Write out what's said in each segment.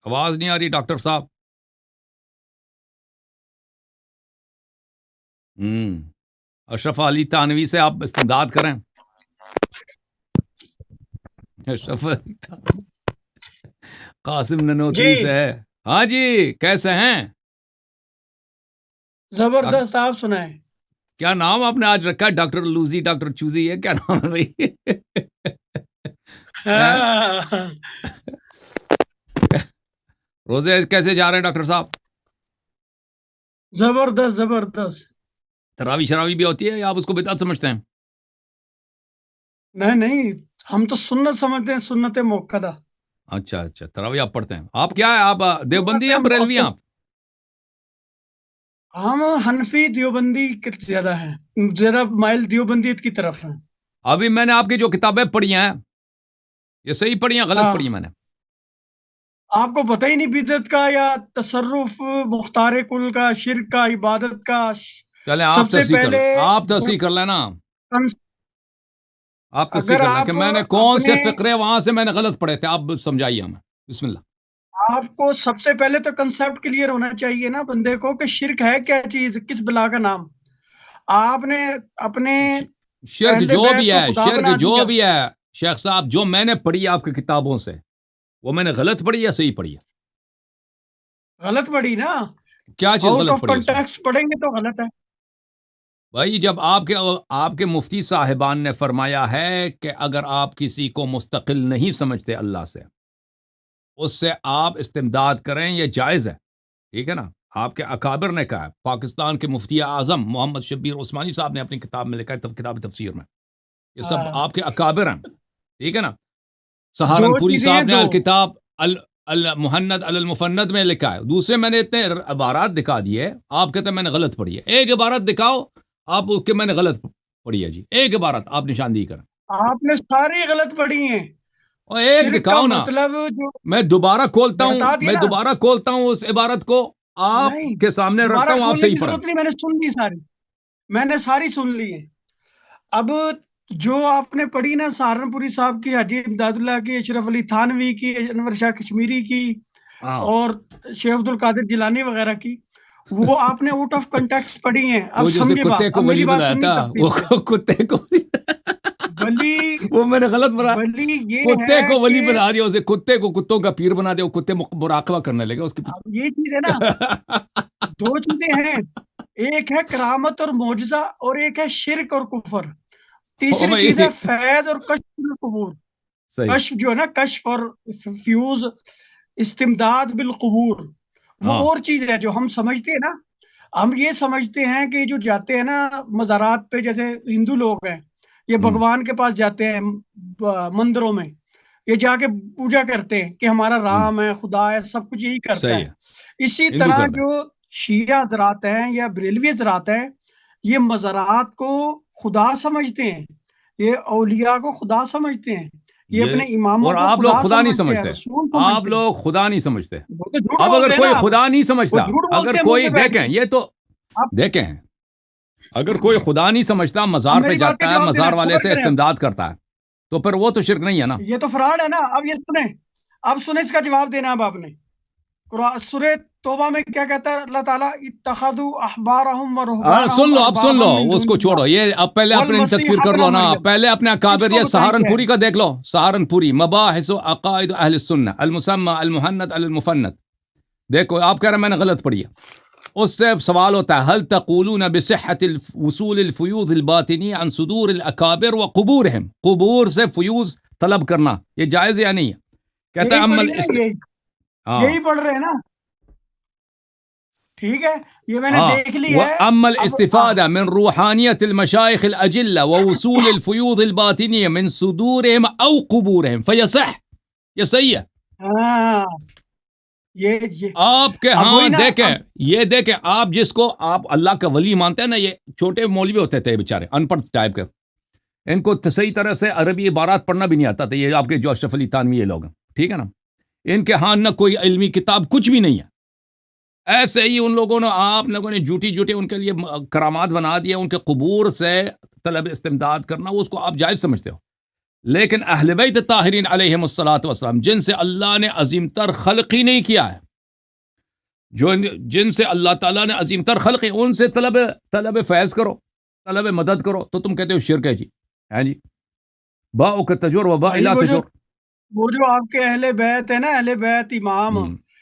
آواز نہیں آ رہی ڈاکٹر صاحب. اشرف علی تھانوی سے آپ استمداد کریں. اشرف علی تھانوی قاسم ننوتوی جی سے ہے. ہاں جی، کیسے ہیں؟ زبردست. آپ سنائیں. کیا نام آپ نے آج رکھا ہے؟ ڈاکٹر لوزی، ڈاکٹر چوزی، ہے کیا نام ہے بھائی؟ روزے کیسے جا رہے ہیں ڈاکٹر صاحب؟ زبردست زبردست. تراوی شراوی بھی ہوتی ہے یا آپ اس کو بدعت سمجھتے ہیں؟ نہیں، ہم تو سنت سمجھتے ہیں، سنت موقدہ. اچھا اچھا، تراوی آپ پڑھتے ہیں. آپ کیا ہے، آپ دیوبندی سنت یا بریلوی ہیں موقدہ. آپ؟ ہم حنفی دیوبندی زیادہ ہیں، زیادہ مائل دیوبندیت کی طرف ہیں. ابھی میں نے آپ کی جو کتابیں پڑھی ہیں یہ صحیح پڑھی ہیں غلط ہاں، پڑھی ہیں میں نے؟ آپ کو پتہ ہی نہیں بدعت کا یا تصرف، مختار کل کا، شرک کا، عبادت کا. چلیں سب آپ سے تصحیح کر پہلے لیں، آپ تصحیح کر لینا. آپ تصحیح اگر کر لیں کہ آپ میں نے کون سے اپنے فقرے وہاں سے میں نے غلط پڑھے تھے. آپ سمجھائیے ہمیں. بسم اللہ. آپ کو سب سے پہلے تو کنسپٹ کلیئر ہونا چاہیے نا بندے کو کہ شرک ہے کیا چیز، کس بلا کا نام. آپ نے اپنے شرک اہل جو بیت بھی کو ہے، خدا شرک بنا جو دیا. بھی ہے شیخ صاحب، جو میں نے پڑھی آپ کی کتابوں سے وہ میں نے غلط پڑھی یا صحیح پڑھی ہے؟ غلط پڑھی نا. کیا چیز آؤٹ غلط آف پڑھی ہے اس میں؟ کنٹیکسٹ پڑھیں گے تو غلط ہے. بھائی جب آپ کے مفتی صاحبان نے فرمایا ہے کہ اگر آپ کسی کو مستقل نہیں سمجھتے اللہ سے، اس سے آپ استمداد کریں، یہ جائز ہے. ٹھیک ہے نا؟ آپ کے اکابر نے کہا ہے. پاکستان کے مفتی اعظم محمد شبیر عثمانی صاحب نے اپنی کتاب میں لکھا ہے، کتاب تفسیر میں، یہ سب ہاں، آپ کے اکابر ہیں. ٹھیک ہے نا؟ دو سہارنپوری چیزیں ہیں، صاحب نے دو. الکتاب المحند المفند میں لکھا ہے. دوسرے میں نے اتنے عبارات دکھا دیے، آپ کہتے ہیں میں نے غلط پڑھی ہے. ایک عبارت دکھاؤ آپ کہ میں نے غلط پڑھی ہے. جی ایک عبارت آپ نشاندہی کریں. آپ نے ساری غلط پڑھی ہیں. اور ایک شرک کا دکھاؤ نا. مطلب جو میں دوبارہ کھولتا ہوں، بتا دی میں نا. دوبارہ کھولتا ہوں اس عبارت کو، آپ نہیں، کے سامنے رکھتا دوبارہ ہوں، آپ کھولنے صحیح کی پڑھیں. ضرورت نہیں، میں نے سن لی ساری. میں نے ساری سن لی ہے. اب جو آپ نے پڑھی نا سہارنپوری صاحب کی، حاجی امداد اللہ کی، اشرف علی تھانوی کی، انور شاہ کشمیری کی، ہاں، اور شیخ عبد القادر جیلانی وغیرہ کی، وہ آپ نے آؤٹ آف کنٹیکسٹ پڑھی ہیں. اب وہ جیسے سمجھے کتے بات، اب کو میری ولی بات بنایا سننی تھا، وہ تفصیل سے. کتے کو ولی وہ میں نے غلط بنا. ولی یہ کتے ہے کو کہ ولی بنا دیا اسے. کتے کو کتوں کا پیر بنا دیا، وہ کتے مراقبہ کرنے لگے اس کے اب یہ چیز ہے نا، پیچھے. دو چیزیں ہیں. ایک ہے کرامت اور معجزہ، اور ایک ہے شرک اور کفر. او تیسری چیز ہے بھائی فیض اور کشف القبور. صحیح. کشف جو ہے نا، کشف اور فیوز، استمداد بالقبور، وہ ہاں. اور چیز ہے جو ہم سمجھتے ہیں نا. ہم یہ سمجھتے ہیں کہ جو جاتے ہیں نا مزارات پہ، جیسے ہندو لوگ ہیں، یہ ہوں، بھگوان کے پاس جاتے ہیں مندروں میں، یہ جا کے پوجا کرتے ہیں کہ ہمارا ہوں، رام ہے، خدا ہے، سب کچھ یہی کرتا صحیح ہے. ہے. اسی ہندو طرح کرتے ہیں. جو شیعہ حضرات ہیں یا بریلوی حضرات ہیں، یہ مزارات کو خدا سمجھتے ہیں، یہ اولیاء کو خدا سمجھتے ہیں، یہ یہ اپنے اماموں اور کو آپ لوگ خدا خدا نہیں سمجھتے ہیں، سمجھتے. رسول آپ سمجھتے ہیں. لوگ خدا نہیں سمجھتے. وہ تو جھوٹ اب اگر بولتے ہیں کوئی نا. اب خدا نہیں وہ سمجھتا، جھوٹ اگر بولتے ہیں منہ کوئی پہ بیٹھ دیکھیں کے. یہ تو اب دیکھیں، اگر کوئی خدا نہیں سمجھتا، اب مزار پہ میری بات کا جاتا ہے، جواب دینا، مزار والے صبر سے کریں. اب استمداد کرتا ہے، تو پھر وہ تو شرک نہیں ہے نا. یہ تو فراڈ ہے نا. اب یہ سنیں، اب سنیں اس کا جواب دینا. اب آپ نے سورہ توبہ میں کیا کہتا ہے اللہ تعالیٰ؟ اتخذوا احبارهم سن ورهبانهم لو، اب سن اربابا لو، من اس دون کو اللہ چھوڑو. یہ اب پہلے اپنے تکفیر والمسیح کر ابن لو نا. مریم. پہلے اپنے اس اکابر، کو یہ بتائیں کیا ہے. سہارنپوری کا دیکھ لو. سہارنپوری مباحث و عقائد اہل السنہ المسمى المحند المفند. دیکھو آپ کہہ رہے ہیں میں نے غلط پڑھی ہے. اس سے سوال ہوتا ہے هل تقولون بصحة وصول الفیوض الباطنی عن صدور الاکابر وقبورهم؟ قبور سے فیوز طلب کرنا یہ جائز یا نہیں ہے؟ کہتا یہی ہے پڑھی ہے نا، ہاں یہی پڑھ رہے ہیں نا. ٹھیک ہے، یہ میں نے ہاں. دیکھ لی ہے. وأما اب الاستفادة من روحانية المشايخ الأجلة ووصول الفيوض الباطنية من صدورهم أو قبورهم فيصح. یہ صحیح ہے. ہاں، یہ آپ کے اب ہاں وہی نا. دیکھیں، اب یہ دیکھیں، آپ جس کو آپ اللہ کا ولی مانتے ہیں نا، یہ چھوٹے مولوی ہوتے تھے بیچارے، ان پڑھ ٹائپ کے. ان کو صحیح طرح سے عربی عبارات پڑھنا بھی نہیں آتا تھا. یہ آپ کے جو اشرف علی تھانوی یہ لوگ ہیں، ٹھیک ہے نا، ان کے ہاں نہ کوئی علمی کتاب کچھ بھی نہیں ہے. ایسے ہی ان لوگوں نے، آپ لوگوں نے جھوٹی ان کے لیے کرامات بنا دیا. ان کے قبور سے طلب استمداد کرنا، اس کو آپ جائز سمجھتے ہو. لیکن اہل بیت طاہرین علیہم الصلاۃ والسلام جن سے اللہ نے عظیم تر خلق ہی نہیں کیا ہے، جن سے اللہ تعالیٰ نے عظیم تر خلق، ان سے طلب فیض کرو، طلب مدد کرو، تو تم کہتے ہو شرک ہے جی. ہے جی، باؤ کا تجور و با لا تجور. وہ جو آپ کے اہل بیت ہے نا، اہل بیت امام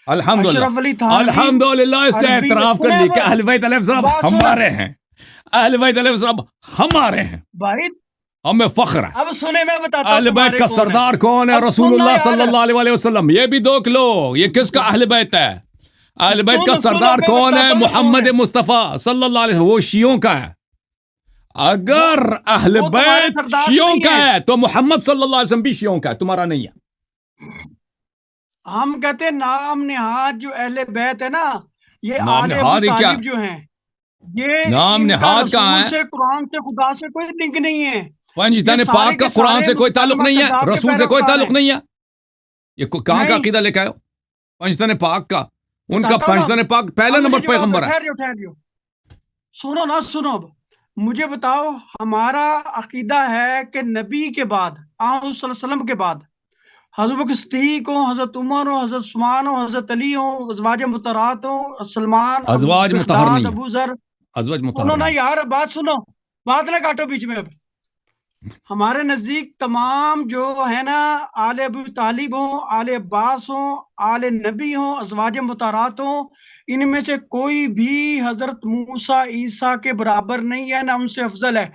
الحمدللہ اشرف علی تھانوی، الحمدللہ اس سے اعتراف کر لی کہ اہل بیت علیہ السلام ہمارے ہیں، اہل بیت علیہ السلام ہمارے ہیں، بھائی ہمیں فخر ہے. اب سنیں میں بتاتا ہوں اہل بیت کا سردار کون ہے؟ رسول اللہ صلی اللہ علیہ وسلم. یہ بھی دیکھ لو یہ کس کا اہل بیت ہے. اہل بیت کا سردار کون ہے؟ محمد مصطفیٰ صلی اللہ علیہ وسلم. وہ شیعوں کا ہے. اگر اہل بیت شیعوں کا ہے تو محمد صلی اللہ علیہ وسلم بھی شیعوں کا ہے، تمہارا نہیں ہے. ہم کہتے ہیں نام نہاد جو اہل بیت ہے نا، یہ نام آل نہاد ابو کیا؟ طالب جو ہیں، یہ نام ان کا نہاد کہاں رسول ہے؟ سے، قرآن سے، خدا سے کوئی لنک نہیں ہے. پنجتن یہ سارے پاک کا کے قرآن سارے سے کوئی تعلق مسلمان نہیں ہے، کذاب کے رسول سے کوئی پیروکار تعلق ہیں. نہیں ہے. یہ کہاں کا نہیں. عقیدہ لے کے آئے ہو؟ پنجتن پاک کا، ان کا بتاتا ہوں نا. پنجتن پاک پہلے اب مجھے نمبر جواب دو، پیغمبر ہے. ٹھہر جاؤ. سنو نا، سنو. اب مجھے بتاؤ، ہمارا عقیدہ ہے کہ نبی کے بعد، آن صلی اللہ علیہ وسلم کے بعد، حضرت بکر صدیق ہو، حضرت عمر ہو، حضرت عثمان ہو، حضرت علی ہو، ازواج مطہرات ہو، سلمان، ابو ازواج مطہر بغداد، نہیں ہے، ابو ذر. ازواج سنو مطہر نا نہیں. یار، بات سنو، بات نہ کاٹو بیچ میں. اب ہمارے نزدیک تمام جو ہے نا، آل ابو طالب ہوں، آل عباس ہوں، آل نبی ہوں، ازواج مطہرات ہوں، ان میں سے کوئی بھی حضرت موسیٰ عیسیٰ کے برابر نہیں ہے، نہ ان سے افضل ہے.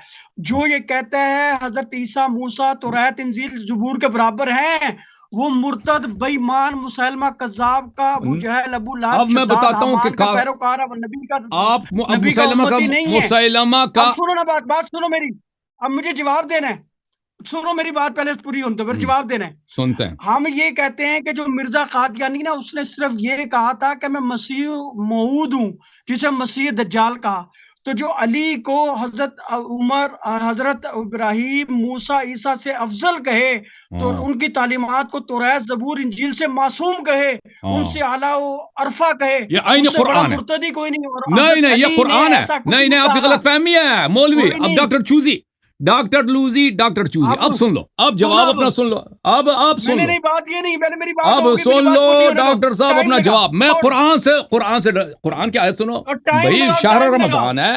جو یہ کہتا ہے حضرت عیسیٰ، موسیٰ، توریت، انجیل، زبور کے برابر ہیں، وہ مرتد، بے ایمان، مسلمہ کذاب کا، ابو جہل، ابو لہب، اب میں شداد، بتاتا ہوں کہ حامان کا پیروکار ہے، آپ اب نبی کا مسلمہ امتی نہیں ہے. مسلمہ اب کا سنو نا، بات سنو میری. اب مجھے جواب دینا ہے. سنو میری بات پہلے پوری ہونے دو، پھر جواب دینا ہے. سنتے ہیں. ہم یہ کہتے ہیں کہ جو مرزا قادیانی نا، اس نے صرف یہ کہا تھا کہ میں مسیح موعود ہوں، جسے مسیح دجال کہا. تو جو علی کو حضرت عمر، حضرت ابراہیم، موسیٰ، عیسیٰ سے افضل کہے، تو ان کی تعلیمات کو توریت، زبور، انجیل سے معصوم کہے، ان سے اعلیٰ و عرفہ کہے، یہ عین اس سے بڑا قرآن ہے. مرتدی کوئی نہیں. اور نہیں حضرت نہیں، یہ علی نے قرآن ہے. ایسا کچھ نہیں نہیں، آپ کی کہا. غلط فہمی ہے مولوی. کوئی اب نہیں. ڈاکٹر چوزی، ڈاکٹر چوزی، اب سن لو، اب جواب اپنا سن لو. اب آپ سن لو، نہیں، بات یہ نہیں، پہلے میری بات اب ہوگی، میری سن بات لو پوری ہونے دو. ڈاکٹر صاحب ٹائم اپنا لگا. جواب. میں اور قرآن کی آیت سنو ٹائم بھائی. لگاؤ، شہر ٹائم لگاؤ. رمضان ہے،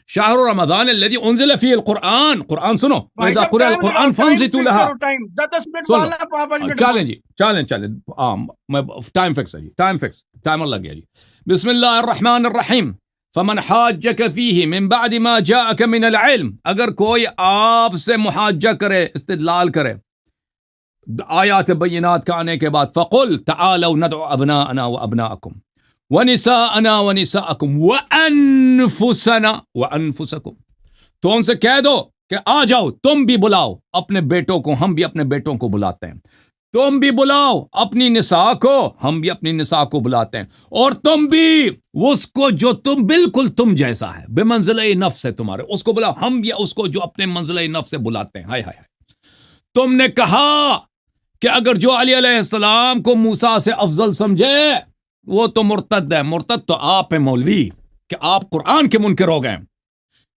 شہر رمضان الذي انزل فيه القرآن. قرآن سنو، بھائی واذا صاحب قرئ ٹائم لگاؤ، القرآن ٹائم فانصتوا فکس لها. کرو. ٹائم 10 منٹ سن بولنا، 5 منٹ چلیں جی، چلیں میں ٹائم فکس ہے جی، ٹائمر لگ گیا جی. بسم اللہ الرحمن الرحیم. فمن حاجک فیہ من بعد ما جاءک من العلم. اگر کوئی آپ سے محاجہ کرے، استدلال کرے آیات بینات کا آنے کے بعد، فقل تعالوا ندعو ابناءنا وابناءکم ونساءنا ونساءکم وانفسنا وانفسکم. تو ان سے کہہ دو کہ آ جاؤ، تم بھی بلاؤ اپنے بیٹوں کو، ہم بھی اپنے بیٹوں کو بلاتے ہیں. تم بھی بلاؤ اپنی نساء کو، ہم بھی اپنی نساء کو بلاتے ہیں. اور تم بھی اس کو جو تم بالکل تم جیسا ہے، بے منزلہ نفس ہے تمہارے، اس کو بلاؤ. ہم بھی اس کو جو اپنے منزلہ نفس سے بلاتے ہیں. ہائے ہائے ہائے. تم نے کہا کہ اگر جو علی علیہ السلام کو موسیٰ سے افضل سمجھے وہ تو مرتد ہے. مرتد تو آپ ہیں مولوی، کہ آپ قرآن کے منکر ہو گئے.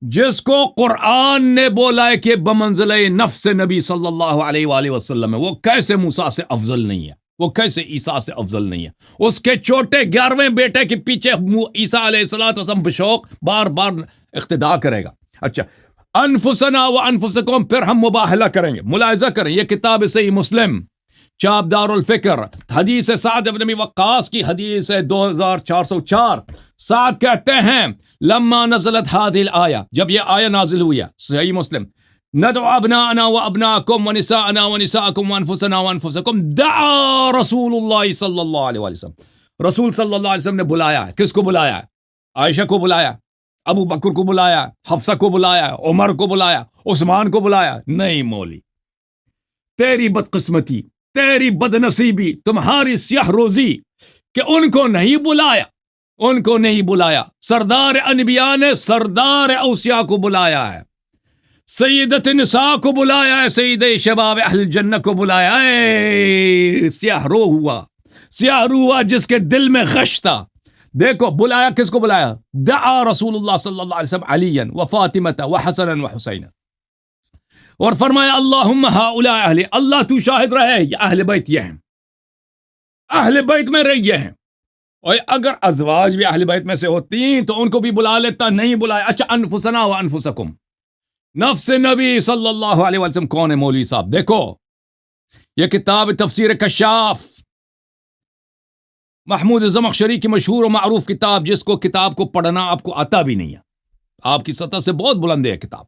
جس کو قرآن نے بولا ہے کہ بمنزلہ نفس نبی صلی اللہ علیہ وآلہ وسلم ہے، وہ کیسے موسیٰ سے افضل نہیں ہے؟ وہ کیسے عیسیٰ سے افضل نہیں ہے؟ اس کے چھوٹے 11ویں بیٹے کے پیچھے عیسیٰ علیہ السلام بشوق بار بار اقتدا کرے گا. اچھا، انفسنا و انفسکم، پھر ہم مباہلہ کریں گے، ملاحظہ کریں. یہ کتاب صحیح مسلم، چاپ دار الفکر، حدیث سعد بن ابی وقاص کی حدیث ہے 2404. سعد کہتے ہیں لما نزلت هذه الآیہ، جب یہ آیہ نازل ہوئی ہے، صحیح مسلم، ندعو ابناءنا وابناءکم ونساءنا ونساءکم وانفسنا وانفسکم، دعا رسول اللہ صلی اللہ علیہ وسلم. رسول صلی اللہ علیہ وسلم نے بلایا ہے. کس کو بلایا ہے؟ عائشہ کو بلایا، ابو بکر کو بلایا، حفصہ کو بلایا، عمر کو بلایا، عثمان کو بلایا. نہیں مولی، تیری بدقسمتی، تیری بدنصیبی، تمہاری سیاہ روزی کہ ان کو نہیں بلایا، ان کو نہیں بلایا. سردار انبیاء نے سردار اوصیاء کو بلایا ہے، سیدت نساء کو بلایا ہے، سید شباب اہل الجنہ کو بلایا ہے. سیاہ رو ہوا جس کے دل میں غش تھا. دیکھو بلایا، کس کو بلایا؟ دعا رسول اللہ صلی اللہ علیہ وسلم علیاً و فاطمہ و حسنا و حسین. اور فرمایا اللہم ہؤلاء اہل، اللہ تو شاہد رہے یہ اہل بیت یہ ہیں، اہل بیت میں رہی یہ ہیں، اور اگر ازواج بھی اہل بیت میں سے ہوتی تو ان کو بھی بلا لیتا، نہیں بلایا۔ اچھا انفسنا و انفسکم، نفس نبی صلی اللہ علیہ وسلم کون ہے مولوی صاحب؟ دیکھو یہ کتاب تفسیر کشاف، محمود زمخشری کی مشہور و معروف کتاب، جس کو کتاب کو پڑھنا آپ کو آتا بھی نہیں ہے، آپ کی سطح سے بہت بلند ہے کتاب،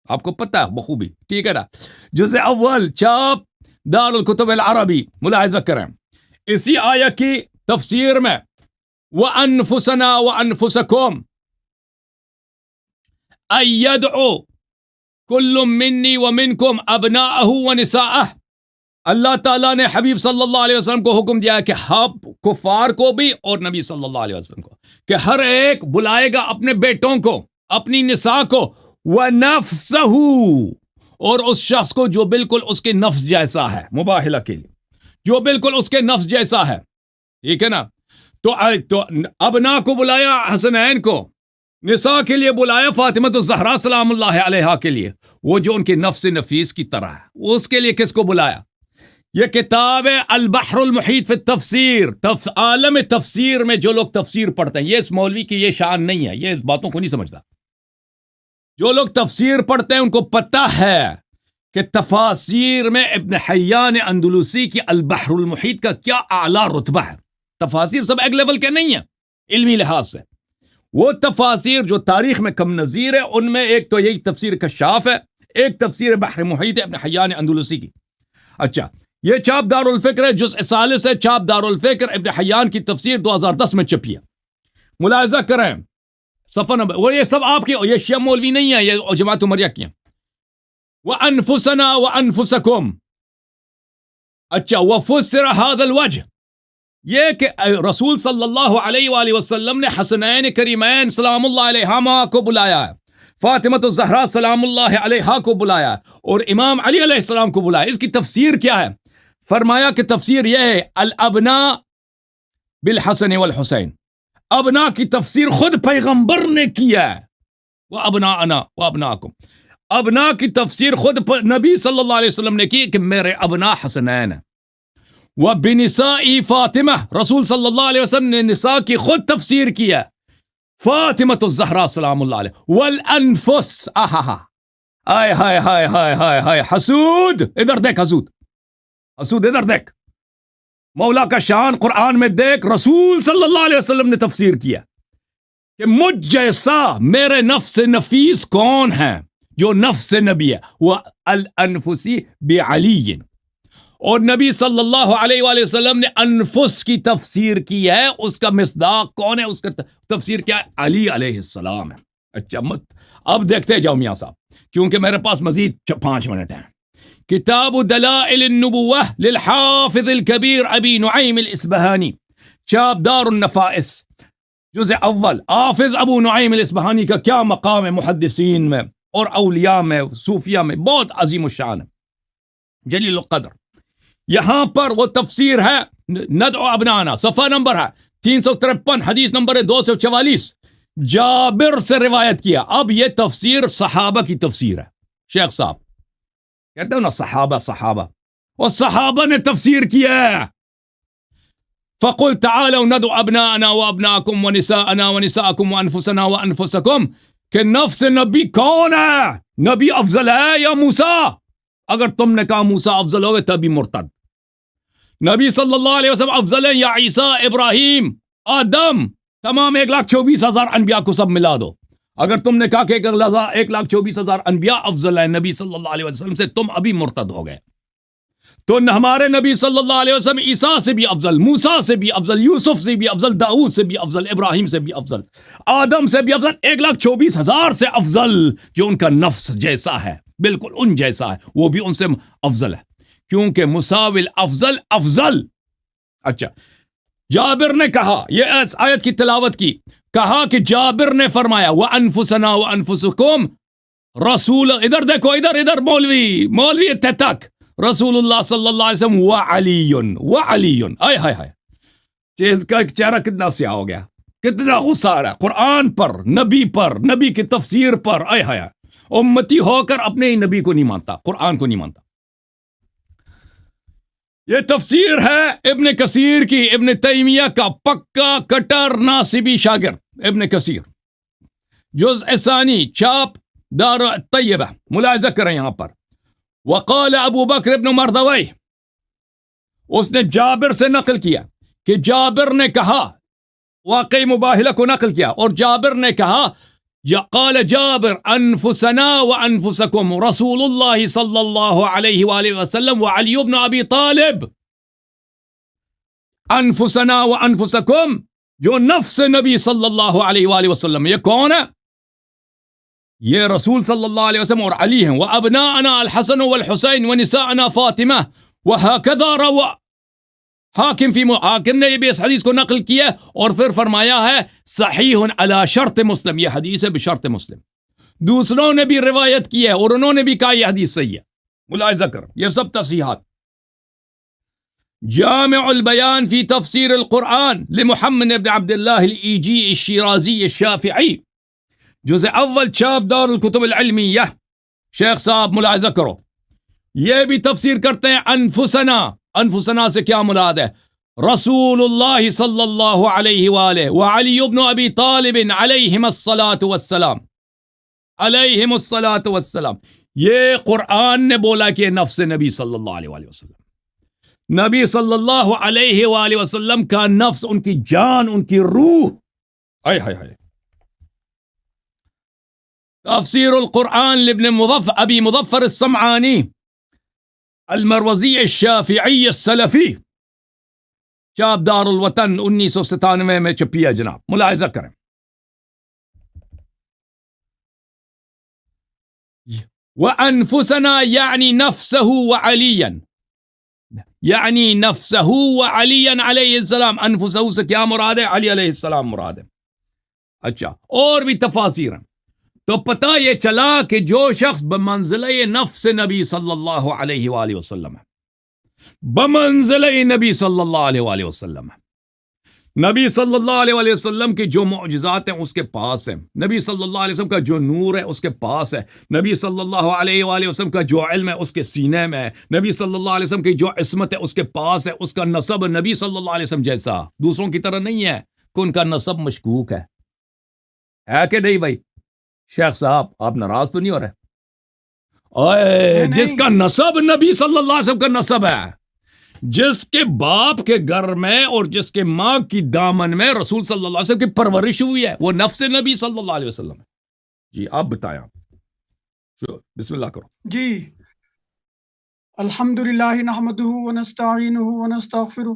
آپ کو پتہ ہے بخوبی، ٹھیک ہے نا؟ جزء اول چاپ دار الکتب العربی، ملاحظہ کریں اسی آیہ کی تفسیر میں وَأَنفُسَنَا وَأَنفُسَكُمْ أَن يَدْعُوا كُلٌّ مِّنِّي وَمِنكُمْ أَبْنَاءَهُ وَنِسَاءَهُ، اللہ تعالیٰ نے حبیب صلی اللہ علیہ وسلم کو حکم دیا ہے کہ ہم کفار کو بھی اور نبی صلی اللہ علیہ وسلم کو کہ ہر ایک بلائے گا اپنے بیٹوں کو، اپنی نساء کو، وَنَفْسَهُ، اور اس شخص کو جو بالکل اس کے نفس جیسا ہے، مباہلہ کے لیے جو بالکل اس کے نفس جیسا ہے، ٹھیک ہے نا؟ تو ابنا کو بلایا حسنین کو، نساء کے لیے بلایا فاطمہ الزہرا سلام اللہ علیہا کے لیے، وہ جو ان کے نفس نفیس کی طرح ہے، اس کے لیے کس کو بلایا؟ یہ کتاب ہے البحر المحیط فی التفسیر، عالم تفسیر میں جو لوگ تفسیر پڑھتے ہیں، یہ اس مولوی کی یہ شان نہیں ہے، یہ اس باتوں کو نہیں سمجھتا۔ جو لوگ تفسیر پڑھتے ہیں ان کو پتہ ہے کہ تفاسیر میں ابن حیان اندلسی کی البحر المحیط کا کیا اعلیٰ رتبہ ہے۔ تفاسیر سب ایک لیول کے نہیں ہیں علمی لحاظ سے، وہ تفاسیر جو تاریخ میں کم نظیر ہے، ان میں ایک تو یہی تفسیر کشاف ہے، ایک تفسیر بحر محیط ہے ابن حیان اندلسی کی۔ اچھا یہ چاپ دار الفکر ہے، جزء ثالث ہے، چاپ دار الفکر، ابن حیان کی تفسیر 2010 میں چھپی ہے، ملاحظہ کریں صفحہ نمبر، اور یہ سب آپ کی، یہ شیعہ مولوی نہیں ہے، یہ جماعت عمریہ کی ہیں۔ وَأَنفُسَنَا وَأَنفُسَكُمْ، اچھا وَفُسِّرَ هَذَا الْوَجْهِ، یہ کہ رسول صلی اللہ علیہ وآلہ وسلم نے حسنین کریمین سلام اللہ علیہما کو بلایا ہے، فاطمہ الزہرا سلام اللہ علیہا کو بلایا ہے، اور امام علی علیہ السلام کو بلایا۔ اس کی تفسیر کیا ہے؟ فرمایا کہ تفسیر یہ ہے الابناء بالحسن والحسین، ابنا کی تفسیر خود پیغمبر نے کیا ہے، وَأَبْنَاءَنَا وَأَبْنَاءَكُمْ، ابنا کی تفسیر خود نبی صلی اللہ علیہ وسلم نے کی کہ میرے ابنا حسنین ہیں، وَبِنِسَاءِ فاطمہ، رسول صلی اللہ علیہ وسلم نے نساء کی خود تفسیر کیا، فاطمہ الزہرا سلام اللہ علیہ، والانفس، آئے ہائے ہائے ہائے ہائے ہائے، حسود ادھر دیکھ، حسود ادھر دیکھ، مولا کا شان قرآن میں دیکھ، رسول صلی اللہ علیہ وسلم نے تفسیر کیا کہ مجھ جیسا میرے نفس نفیس کون ہے، جو نفس نبی ہے، وہ الانفسی بعلی، اور نبی صلی اللہ علیہ وآلہ وسلم نے انفس کی تفسیر کی ہے، اس کا مصداق کون ہے، اس کا تفسیر کیا ہے؟ علی علیہ السلام ہے۔ اچھا اب دیکھتے جاؤ میاں صاحب، کیونکہ میرے پاس مزید 5 منٹ ہیں۔ کتاب دلائل النبوہ للحافظ الکبیر ابی نعیم الاصبہانی، چاپ دار النفائس، جزء اول، حافظ ابو نعیم الاصبہانی کا کیا مقام ہے محدثین میں اور اولیاء میں، صوفیہ میں، بہت عظیم الشان ہے، جلیل القدر۔ یہاں پر وہ تفسیر ہے ندعو ابنانا، صفحہ نمبر ہے 353، حدیث نمبر ہے 244، جابر سے روایت کیا۔ اب یہ تفسیر صحابہ کی تفسیر ہے، شیخ صاحب کہتے ہیں نا صحابہ، اور صحابہ نے تفسیر کیا ہے۔ فَقُلْ تَعَالَوْا نَدْعُ أَبْنَاءَنَا وَأَبْنَاءَكُمْ وَنِسَاءَنَا وَنِسَاءَكُمْ وَأَنفُسَنَا وَأَنفُسَكُمْ، کہ نفس نبی کون ہے؟ نبی افضل ہے یا موسیٰ؟ اگر تم نے کہا موسیٰ افضل ہوگے تبھی مرتد۔ نبی صلی اللہ علیہ وسلم افضل ہے یا عیسیٰ، ابراہیم، آدم، تمام 1,24,000 انبیاء کو سب ملا دو؟ اگر تم نے کہا کہ 1,24,000 انبیاء افضل ہیں نبی صلی اللہ علیہ وسلم سے، تم ابھی مرتد ہو گئے۔ تو ہمارے نبی صلی اللہ علیہ وسلم عیسیٰ سے بھی افضل، موسیٰ سے بھی افضل، یوسف سے بھی افضل، داؤد سے بھی افضل، ابراہیم سے بھی افضل، آدم سے بھی افضل، 1,24,000 سے افضل، جو ان کا نفس جیسا ہے، بالکل ان جیسا ہے، وہ بھی ان سے افضل ہے، کیونکہ مساوی افضل افضل۔ اچھا جابر نے کہا، یہ آیت کی تلاوت کی، کہا کہ جابر نے فرمایا وَأَنفُسَنَا وَأَنفُسُكُمْ رسول، ادھر دیکھو، ادھر مولوی تک، رسول اللہ صلی اللہ علیہ وسلم وعلی، آئے ہائے ہائے، چیز کا چہرہ کتنا سیاہ ہو گیا، کتنا غصہ آ رہا ہے قرآن پر، نبی کی تفسیر پر، آئے ہائے، امتی ہو کر اپنے ہی نبی کو نہیں مانتا، قرآن کو نہیں مانتا۔ یہ تفسیر ہے ابن کثیر کی، ابن تیمیہ کا پکا کٹر ناصبی شاگرد ابن کثیر، جزء ثانی، چھاپ دار طیبہ، ملاحظہ کریں یہاں پر۔ وقال ابو بکر ابن مردوی، اس نے جابر سے نقل کیا کہ جابر نے کہا، واقعی مباہلہ کو نقل کیا، اور جابر نے کہا، قال جابر انفسنا وانفسکم رسول اللہ صلی اللہ علیہ وآلہ وسلم وعلی بن ابی طالب۔ انفسنا وانفسکم، جو نفس نبی صلی اللہ علیہ وآلہ وسلم، یہ کون ہے؟ یہ رسول صلی اللہ علیہ وسلم اور علی ہیں۔ وابناءنا الحسن والحسین ونساءنا فاطمہ، وہکذا روا حاکم حاکم نے بھی اس حدیث کو نقل کیا اور پھر فرمایا ہے صحیح علی شرط مسلم، یہ حدیث ہے بشرط مسلم۔ دوسروں نے بھی روایت کی ہے اور انہوں نے بھی کہا یہ حدیث صحیح ہے۔ ملاحظہ کرو یہ سب تصحیحات۔ جامع البیان فی تفسیر القرآن لمحمد بن عبد اللہ الایجی الشیرازی الشافعی، جزء اول، چھاپ دار الکتب العلمیہ۔ شیخ صاحب ملاحظہ کرو، یہ بھی تفسیر کرتے ہیں انفسنا۔ انفسنا سے کیا مراد ہے؟ رسول اللہ صلی اللہ علیہ وآلہ وعلی بن ابی طالب علیہم الصلاۃ والسلام، علیہم الصلاۃ والسلام۔ یہ قرآن نے بولا کہ نفس نبی صلی اللہ علیہ وآلہ وسلم، نبی صلی اللہ علیہ وآلہ وسلم کا نفس، ان کی جان، ان کی روح۔ ہائے ہائے ہائے۔ تفسیر القرآن لابن ابی مظفر السمعانی المروزی الشافعی السلفی، چاپ دار الوطن 1997 میں چھپیا جناب، ملاحظہ کریں۔ وَأَنفُسَنَا یعنی نفسہ وعلیاً، یعنی نفسہ وعلیاً علیہ السلام۔ انفسہ سے کیا مراد ہے؟ علی علیہ السلام مراد ہے۔ اچھا، اور بھی تفاسیر ہیں۔ تو پتہ یہ چلا کہ جو شخص بمنزلہ نفس نبی صلی اللہ علیہ وآلہ وسلم ہے، بمنزلہ نبی صلی اللہ علیہ وآلہ وسلم ہے، نبی صلی اللہ علیہ وآلہ وسلم کی جو معجزات ہیں اس کے پاس ہیں، نبی صلی اللہ علیہ وسلم کا جو نور ہے اس کے پاس ہے، نبی صلی اللہ علیہ وآلہ وسلم کا جو علم ہے اس کے سینے میں ہے، نبی صلی اللہ علیہ وسلم کی جو عصمت ہے اس کے پاس ہے، اس کا نسب نبی صلی اللہ علیہ وسلم جیسا دوسروں کی طرح نہیں ہے کہ ان کا نسب مشکوک ہے کہ نہیں بھائی؟ شیخ صاحب آپ ناراض تو نہیں ہو رہے؟ جس کا نسب نبی صلی اللہ علیہ وسلم کا نسب ہے، جس کے باپ کے گھر میں اور جس کے ماں کی دامن میں رسول صلی اللہ علیہ وسلم کی پرورش ہوئی ہے، وہ نفس نبی صلی اللہ علیہ وسلم ہے۔ جی آپ بتائیں، آپ بسم اللہ کرو۔ جی، الحمدللہ نحمدہ ونستعینہ ونستغفرہ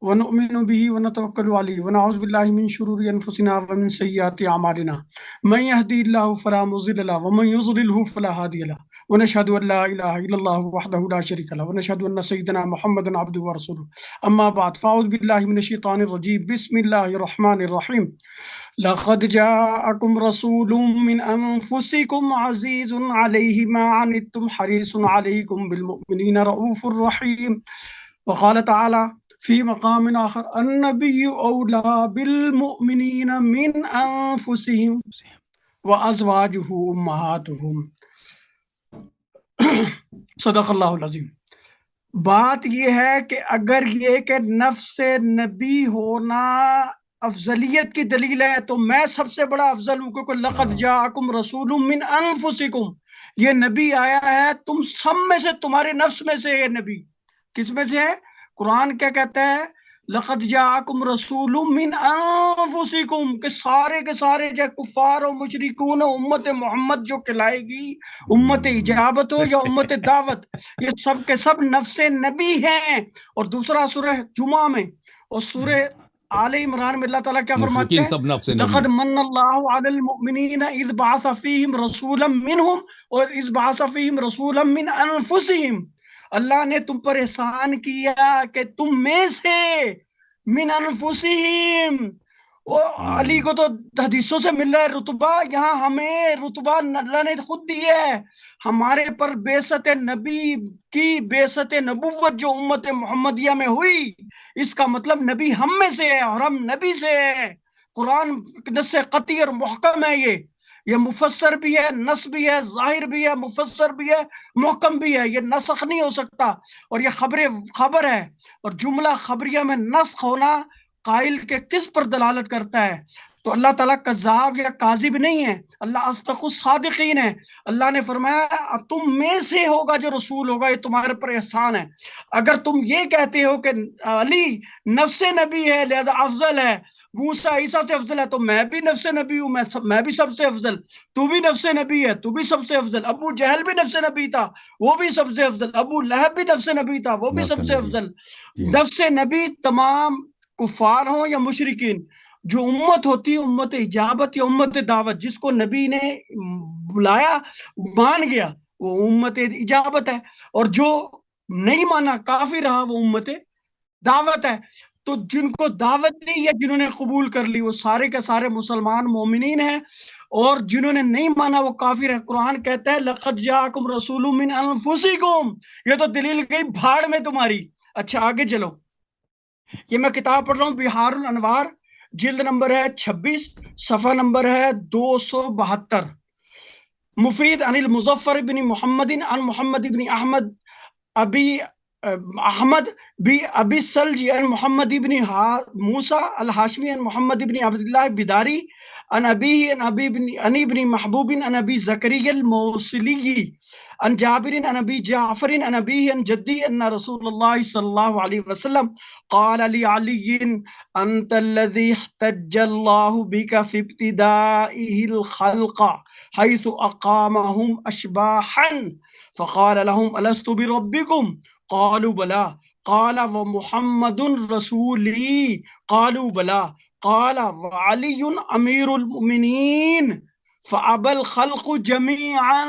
ونؤمن به ونتوکل علیہ ونعوذ باللہ من شرور انفسنا ومن سیئات اعمالنا، من یہدی اللہ فلا مضل له ومن یضلل فلا ہادی له، ونشهد ان لا الہ الا اللہ وحدہ لا شریک له، ونشهد ان سیدنا محمدا عبدہ ورسولہ، اما بعد فاعوذ باللہ من الشیطان الرجیم، بسم اللہ الرحمن الرحیم۔ لقد جاءکم رسول من انفسکم عزیز علیہ ما عنتم حریص علیکم بالمؤمنین رؤوف الرحیم۔ وقال تعالی فی مقام آخر النبی اولا بالمؤمنین من انفسہم وازواجہ امہاتہم۔ صدق اللہ العظیم۔ بات یہ ہے کہ اگر یہ کہ نفس نبی ہونا افضلیت کی دلیل ہے تو میں سب سے بڑا افضل ہوں، کیونکہ لقد جاءکم رسول من انفسکم، یہ نبی آیا ہے تم سب میں سے، تمہارے نفس میں سے۔ یہ نبی کس میں سے ہے؟ قرآن کیا کہتا ہے؟ لقد جاءکم رسول من انفسکم، کہ سارے کے سارے چاہے کفار و مشرکون و امت محمد جو کہلائے گی، امت اجابت ہو یا امت دعوت، یہ سب کے سب نفس نبی ہیں۔ اور دوسرا سورہ جمعہ میں اور سورہ آل عمران میں اللہ تعالیٰ کیا فرماتے ہیں؟ لقد من اللہ علی المؤمنین اذ بعث فیہم رسولا منہم اور اذ بعث فیہم رسولا من انفسہم، اللہ نے تم پر احسان کیا کہ تم میں سے من انفسہم، علی کو تو حدیثوں سے مل رہا ہے رتبہ، یہاں ہمیں رتبہ اللہ نے خود دیا ہے، ہمارے پر بعثت نبی کی، بعثت نبوت جو امت محمدیہ میں ہوئی، اس کا مطلب نبی ہم میں سے ہے اور ہم نبی سے ہے۔ قرآن نص قطعی اور محکم ہے، یہ مفسر بھی ہے، نص بھی ہے، ظاہر بھی ہے، مفسر بھی ہے، محکم بھی ہے، یہ نسخ نہیں ہو سکتا، اور یہ خبر ہے، اور جملہ خبریہ میں نسخ ہونا قائل کے کس پر دلالت کرتا ہے؟ تو اللہ تعالیٰ کذاب یا کاذب نہیں ہے، اللہ اصدق الصادقین ہے۔ اللہ نے فرمایا تم میں سے ہوگا جو رسول ہوگا، یہ تمہارے پر احسان ہے۔ اگر تم یہ کہتے ہو کہ علی نفس نبی ہے لہذا افضل ہے، موسیٰ عیسیٰ سے افضل ہے، تو میں بھی نفس نبی ہوں، میں بھی سب سے افضل، تو بھی نفس نبی ہے، تو بھی سب سے افضل، ابو جہل بھی نفس نبی تھا، وہ بھی سب سے افضل، ابو لہب بھی نفس نبی تھا، وہ بھی نفس سب سے نبی، افضل۔ جی نفس نبی تمام کفار ہوں یا مشرکین، جو امت ہوتی ہے امت اجابت یا امت دعوت، جس کو نبی نے بلایا مان گیا وہ امت اجابت ہے، اور جو نہیں مانا کافر رہا وہ امت دعوت ہے۔ تو جن کو دعوت دی ہے، جنہوں نے قبول کر لی، وہ سارے کے سارے مسلمان مومنین ہیں، اور جنہوں نے نہیں مانا وہ کافر ہے۔ قرآن کہتا ہے لَقَدْ جَاءَكُمْ رَسُولٌ مِّنْ أَنفُسِكُمْ، یہ تو دلیل گئی بھاڑ میں تمہاری۔ اچھا آگے چلو، یہ میں کتاب پڑھ رہا ہوں بہار الانوار، جلد نمبر ہے 26، صفحہ نمبر ہے 272۔ مفید عن المظفر بن محمد عن محمد بن احمد ابی احمد بی ابی سلجی عن محمد بن موسیٰ الحاشمی عن محمد بن عبداللہ بداری عن ابی بن محبوب عن ابی زکریا الموصلی عن جابر عن ابی جعفر عن ابی عن جدی ان رسول اللہ صلی اللہ علیہ وسلم قال لعلی انت الذي احتج اللہ بك في ابتدائه الخلق حيث اقامهم اشباحا فقال لهم الست بربكم قالوا بلى قال ومحمد رسولي قالوا بلى قال وعلي امير المؤمنين فابى الخلق جميعا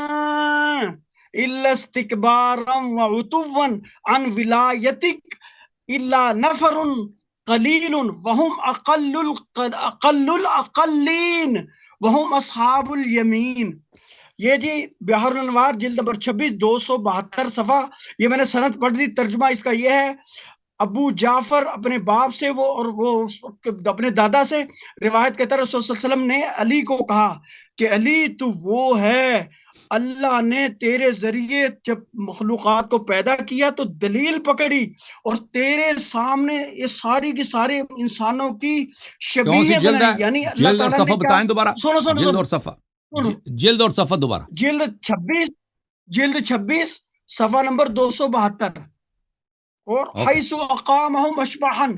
الا استكبارا وعتوا عن ولايتك الا نفر قلیل وهم اقل الاقلین وهم اصحاب الیمین۔ یہ جی بہار الانوار جلد نمبر 26 272 صفحہ، یہ میں نے سند پڑھ لی۔ ترجمہ اس کا یہ ہے، ابو جعفر اپنے باپ سے اور وہ اپنے دادا سے روایت کہتا ہے رسول صلی اللہ علیہ وسلم نے علی کو کہا کہ علی تو وہ ہے، اللہ نے تیرے ذریعے جب مخلوقات کو پیدا کیا تو دلیل پکڑی اور تیرے سامنے یہ ساری کی سارے انسانوں کی کون سی شبیہ جلد بنائی، ہے؟ یعنی اللہ جلد اور تعالیٰ صفحہ نے کیا، بتائیں دوبارہ، سنو جلد اور صفحہ، جلد اور صفحہ دوبارہ۔ جلد 26 صفحہ نمبر 272، اور حیث اقامہم اشباحن،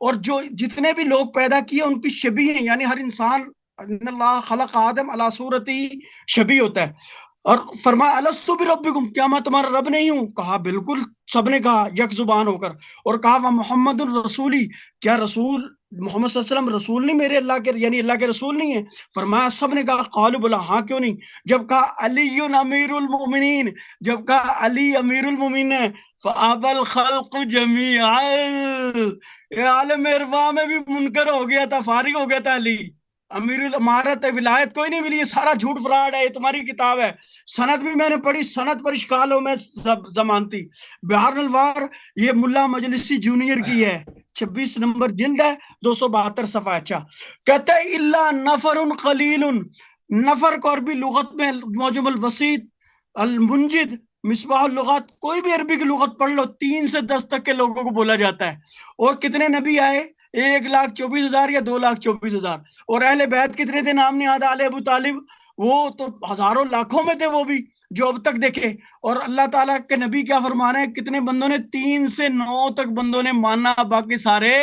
اور جو جتنے بھی لوگ پیدا کیے ان کی شبیہ ہیں، یعنی ہر انسان ان اللہ خلق آدم علی صورتی شبیہ ہوتا ہے۔ اور فرمایا الست بربکم، کیا میں تمہارا رب نہیں ہوں؟ کہا بالکل، سب نے کہا یک زبان ہو کر، اور کہا وہ محمد الرسولی، کیا رسول محمد صلی اللہ علیہ وسلم رسول نہیں میرے اللہ کے، یعنی اللہ کے رسول نہیں ہے؟ فرمایا سب نے کہا قالوا بلا، ہاں کیوں نہیں۔ جب کہا علی امیر المؤمنین، جب کہا علی امیر المؤمنین ہے، فَأَبَى الْخَلْقُ جَمِيعًا، یہ عالم ارواح میں بھی منکر ہو گیا تھا، فارغ ہو گیا تھا علی۔ امیر الامارت ولایت کوئی نہیں ملی، یہ سارا جھوٹ فراڈ ہے، یہ تمہاری کتاب ہے۔ سند بھی میں نے پڑھی، سند پر اشکال ہو میں زمانتی۔ بہار الانوار یہ ملا مجلسی جونیئر کی ہے، 26 نمبر جلد ہے، 272 صفحہ۔ اچھا کہتا ہے الا نفر قلیل، نفر کو عربی لغت میں معجم الوسیط المنجد مصباح اللغات، کوئی بھی عربی کی لغت پڑھ لو، 3 سے 10 تک کے لوگوں کو بولا جاتا ہے۔ اور کتنے نبی آئے؟ 1,24,000 یا 2,24,000۔ اور اہل بیت کتنے تھے؟ نام نہاد آل ابو طالب، وہ تو ہزاروں لاکھوں میں تھے، وہ بھی جو اب تک دیکھے۔ اور اللہ تعالیٰ کے نبی کیا فرمانا ہے؟ کتنے بندوں نے؟ 3 سے 9 تک بندوں نے مانا، باقی سارے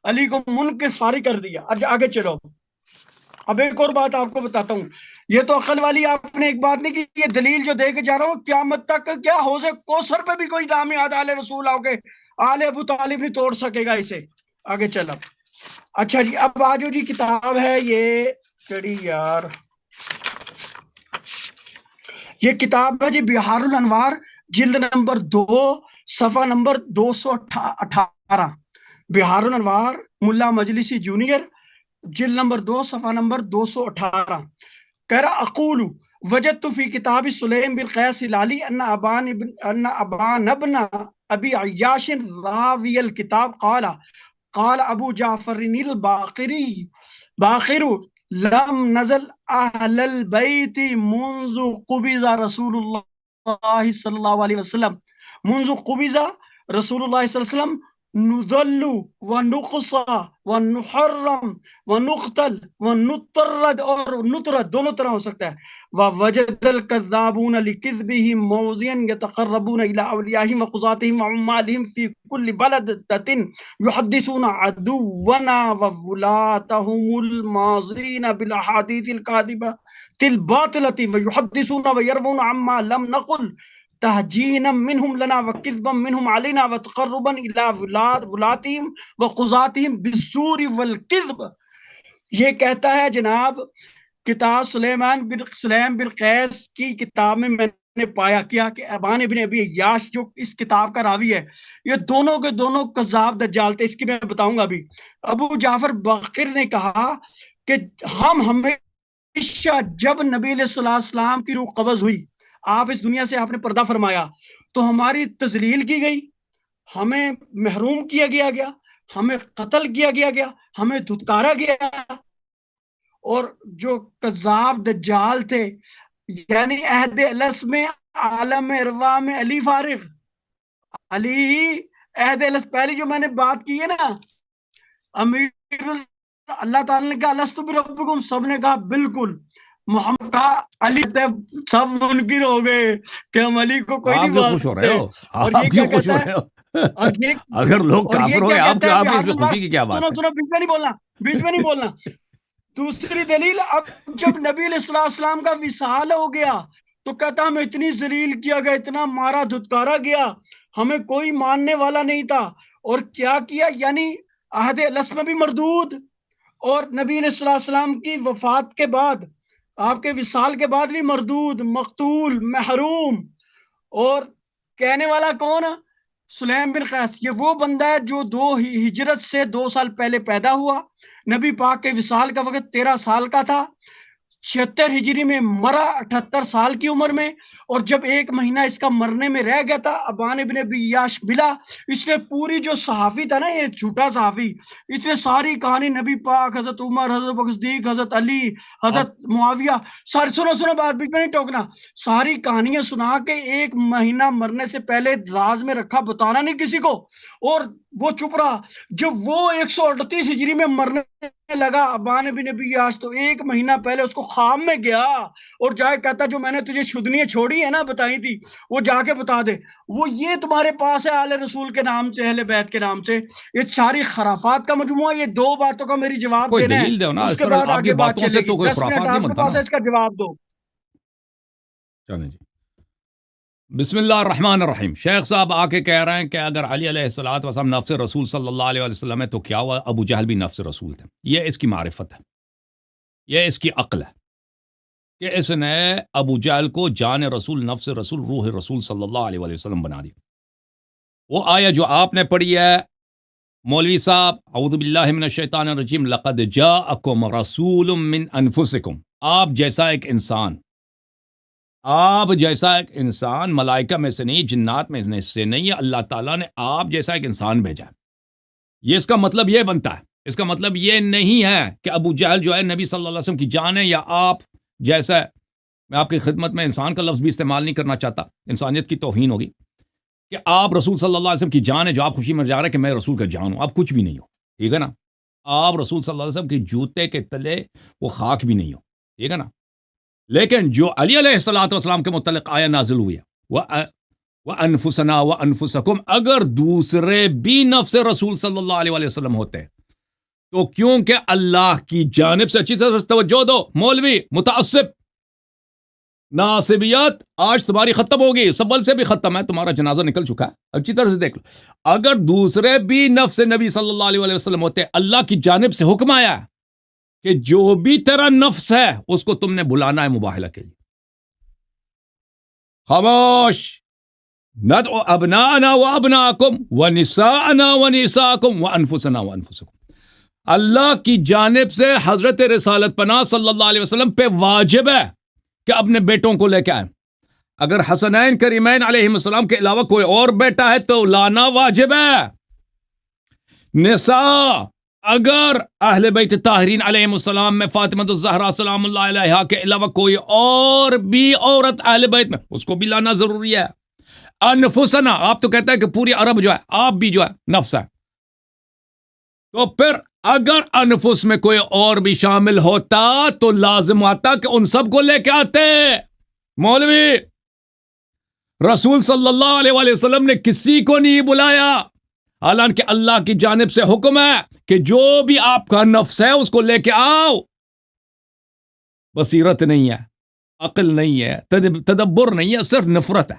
علی کو من کے فارغ کر دیا۔ آگے چلو، اب ایک اور بات آپ کو بتاتا ہوں، یہ تو عقل والی آپ نے ایک بات نہیں کی، یہ دلیل جو دے کے جا رہا ہوں، قیامت تک کیا حوض کوثر پہ بھی کوئی نام یاد آل رسول آؤ گے، آل ابو طالب نہیں توڑ سکے گا اسے۔ آگے چلو، اچھا جی اب آجو جی، کتاب ہے یہ کڑی یار، یہ کتاب ہے جی بہار الانوار جلد نمبر 2 صفحہ نمبر 218، بہار الانوار ملا مجلسی جونیئر جلد نمبر 2 صفحہ نمبر 218۔ کہہ رہا اقول وجدت فی کتاب سلیم بن قیس ہلالی ان ابان ابن ابی عیاش راوی الکتاب قال ابو جعفر الباقری باقر لم نزل اہل البیت منذ قبض رسول اللہ صلی اللہ علیہ وسلم، منذ قبض رسول اللہ صلی اللہ علیہ وسلم نذل ونقصى ونحرم ونقتل ونطرد، اور نطرد دونوں طرح ہو سکتا ہے، ووجد الكذابون لكذبهم موضعا يتقربون الى اوليائهم وقضاتهم وعمالهم في كل بلدة يحدثون عدونا وولاتهم الماضين بالاحاديث الكاذبة الباطلة ويحدثون ويروون عما لم نقل تہجینا منہم لنا وکذبا منہم علینا وتقربا الی ولاتہم وقضاتہم بالزور والکذب۔ یہ کہتا ہے جناب کتاب سلیمان بن سلیم بن قیس کی کتاب میں نے پایا کیا کہ ابان ابن ابی عیاش جو اس کتاب کا راوی ہے، یہ دونوں کے دونوں کذاب دجال تھے۔ اس کی میں بتاؤں گا ابھی۔ ابو جعفر باقر نے کہا کہ ہم ہمیشہ جب نبی علیہ السلام کی روح قبض ہوئی، آپ اس دنیا سے آپ نے پردہ فرمایا، تو ہماری تذلیل کی گئی، ہمیں محروم کیا گیا، ہمیں قتل کیا گیا، ہمیں دھتکارا گیا، اور جو کذاب دجال تھے، یعنی عہد الس میں عالم ارواح میں علی فارغ، علی عہد الس، پہلی جو میں نے بات کی ہے نا، امیر اللہ تعالیٰ نے کہا الستو بربکم، سب نے کہا بالکل، محمد کا علی سب منکر ہو گئے کہ ہم علی کو کوئی نہیں مانتے۔ اور یہ کیا کہتا ہے، اگر لوگ کافر ہوئے آپ اس میں خوشی کی کیا بات ہے؟ سنو بیچ میں نہیں بولنا۔ دوسری دلیل، اب جب نبی علیہ السلام کا وصال ہو گیا تو کہتا ہمیں اتنی ذلیل کیا گیا، اتنا مارا دھتکارا گیا، ہمیں کوئی ماننے والا نہیں تھا، اور کیا کیا، یعنی عہد الس میں بھی مردود، اور نبی علیہ السلام کی وفات کے بعد، آپ کے وصال کے بعد بھی مردود، مقتول، محروم۔ اور کہنے والا کون؟ سلیم بن قیس۔ یہ وہ بندہ ہے جو ہجرت سے 2 سال پہلے پیدا ہوا، نبی پاک کے وصال کا وقت 13 سال کا تھا، 76 ہجری میں مرا 78 سال کی عمر میں، اور جب 1 مہینہ اس کا مرنے میں رہ گیا تھا، ابان ابن ابی عیاش ملا، اس نے پوری جو صحافی تھا نا، یہ جھوٹا صحافی، اس نے ساری کہانی نبی پاک، حضرت عمر، حضرت بکر صدیق، حضرت علی، حضرت معاویہ، ساری، سنو بات بیچ میں نہیں ٹوکنا، ساری کہانیاں سنا کے 1 مہینہ مرنے سے پہلے راز میں رکھا، بتانا نہیں کسی کو، اور وہ چپ رہا۔ جب وہ 138 ہجری میں مرنے لگا ابان بن ابی عیاش، تو 1 مہینہ پہلے اس کو خواب میں گیا اور جا کے کہتا جو میں نے تجھے شدنیاں چھوڑی ہے نا، بتائی تھی، وہ جا کے بتا دے، وہ یہ تمہارے پاس ہے آل رسول کے نام سے، اہل بیت کے نام سے، یہ ساری خرافات کا مجموعہ۔ یہ 2 باتوں کا میری جواب دینا ہے، اس کے بعد آگے بات چلے گی۔ 10 منٹ آپ کے پاس ہے، اس کا جواب دو۔ چلیں جی، بسم اللہ الرحمن الرحیم۔ شیخ صاحب آ کے کہہ رہے ہیں کہ اگر علی علیہ الصلوۃ والسلام نفس رسول صلی اللہ علیہ وسلم ہے تو کیا ہوا، ابو جہل بھی نفس رسول تھے۔ یہ اس کی معرفت ہے، یہ اس کی عقل ہے کہ اس نے ابو جہل کو جان رسول، نفس رسول، روح رسول صلی اللہ علیہ وسلم بنا دیا۔ وہ آیا جو آپ نے پڑھی ہے مولوی صاحب، اعوذ باللہ من الشیطان الرجیم، لقد جاءکم رسول من انفسکم، آپ جیسا ایک انسان ملائکہ میں سے نہیں، جنات میں سے نہیں، اللہ تعالیٰ نے آپ جیسا ایک انسان بھیجا ہے۔ یہ اس کا مطلب یہ بنتا ہے، اس کا مطلب یہ نہیں ہے کہ ابو جہل جو ہے نبی صلی اللہ علیہ وسلم کی جان ہے، یا آپ جیسا، میں آپ کی خدمت میں انسان کا لفظ بھی استعمال نہیں کرنا چاہتا، انسانیت کی توہین ہوگی، کہ آپ رسول صلی اللہ علیہ وسلم کی جان ہے، جو آپ خوشی میں جا رہے ہیں کہ میں رسول کا جان ہوں، آپ کچھ بھی نہیں ہو، ٹھیک ہے نا؟ آپ رسول صلی اللہ علیہ وسلم کی جوتے کے تلے وہ خاک بھی نہیں ہو، ٹھیک ہے نا؟ لیکن جو علی علیہ الصلوۃ والسلام کے متعلق آیا نازل ہوئی ہے، وَأَنفُسَنَا وَأَنفُسَكُمْ، اگر دوسرے بھی نفس رسول صلی اللہ علیہ وسلم ہوتے تو کیونکہ اللہ کی جانب سے، اچھی طرح سے توجہ دو مولوی متعصب، ناصبیت آج تمہاری ختم ہوگی، سبل سے بھی ختم ہے، تمہارا جنازہ نکل چکا ہے، اچھی طرح سے دیکھ لو۔ اگر دوسرے بھی نفس نبی صلی اللہ علیہ وسلم ہوتے، اللہ کی جانب سے حکم آیا کہ جو بھی تیرا نفس ہے اس کو تم نے بلانا ہے مباہلہ کے لیے، خاموش، ندعو ابناءنا وابناءکم ونساءنا ونساءکم وانفسنا وانفسکم، اللہ کی جانب سے حضرت رسالت پناہ صلی اللہ علیہ وسلم پہ واجب ہے کہ اپنے بیٹوں کو لے کے آئیں۔ اگر حسنین کریمین علیہ السلام کے علاوہ کوئی اور بیٹا ہے تو لانا واجب ہے۔ نساء، اگر اہل بیت طاہرین علیہم السلام میں فاطمہ الزہرا سلام اللہ علیہا کے علاوہ کوئی اور بھی عورت اہل بیت میں، اس کو بھی لانا ضروری ہے. انفسنا، آپ تو کہتے ہیں کہ پوری عرب جو ہے، آپ بھی جو ہے نفس ہے، تو پھر اگر انفس میں کوئی اور بھی شامل ہوتا تو لازم آتا کہ ان سب کو لے کے آتے. مولوی، رسول صلی اللہ علیہ وآلہ وسلم نے کسی کو نہیں بلایا، حالانکہ اللہ کی جانب سے حکم ہے کہ جو بھی آپ کا نفس ہے اس کو لے کے آؤ. بصیرت نہیں ہے، عقل نہیں ہے، تدبر نہیں ہے، صرف نفرت ہے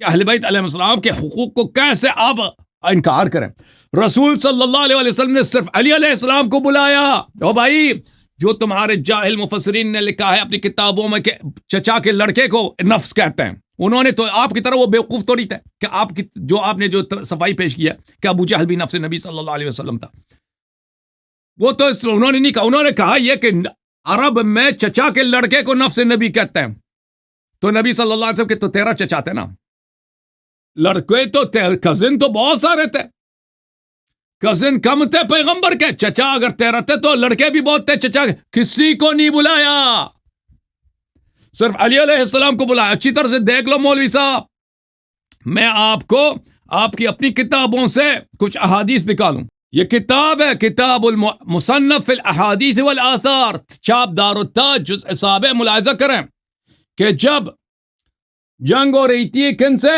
کہ اہل بیت علیہ السلام کے حقوق کو کیسے آپ انکار کریں. رسول صلی اللہ علیہ وسلم نے صرف علی علیہ السلام کو بلایا. او بھائی، جو تمہارے جاہل مفسرین نے لکھا ہے اپنی کتابوں میں کہ چچا کے لڑکے کو نفس کہتے ہیں، انہوں نے تو آپ کی طرح وہ بیوقوف تو نہیں تھے کہ آپ نے جو صفائی پیش کیا کہ ابو جہل بھی نفس نبی صلی اللہ علیہ وسلم تھا. وہ تو انہوں نے نہیں کہا، انہوں نے کہا یہ کہ عرب میں چچا کے لڑکے کو نفس نبی کہتے ہیں. تو نبی صلی اللہ علیہ وسلم کے تو 13 چچا تھے نا، لڑکے تو کزن تو بہت سارے تھے، کزن کم تھے پیغمبر کے. چچا اگر 13 تھے تو لڑکے بھی بہت تھے. چچا کسی کو نہیں بلایا، صرف علی علیہ السلام کو بلایا. اچھی طرح سے دیکھ لو مولوی صاحب، میں آپ کو آپ کی اپنی کتابوں سے کچھ احادیث نکالوں. یہ کتاب ہے کتاب المصنف فی الاحادیث والآثار، چھاپ دار التاج، جزء 7. ملاحظہ کریں کہ جب جنگ ہو رہی تھی کن سے؟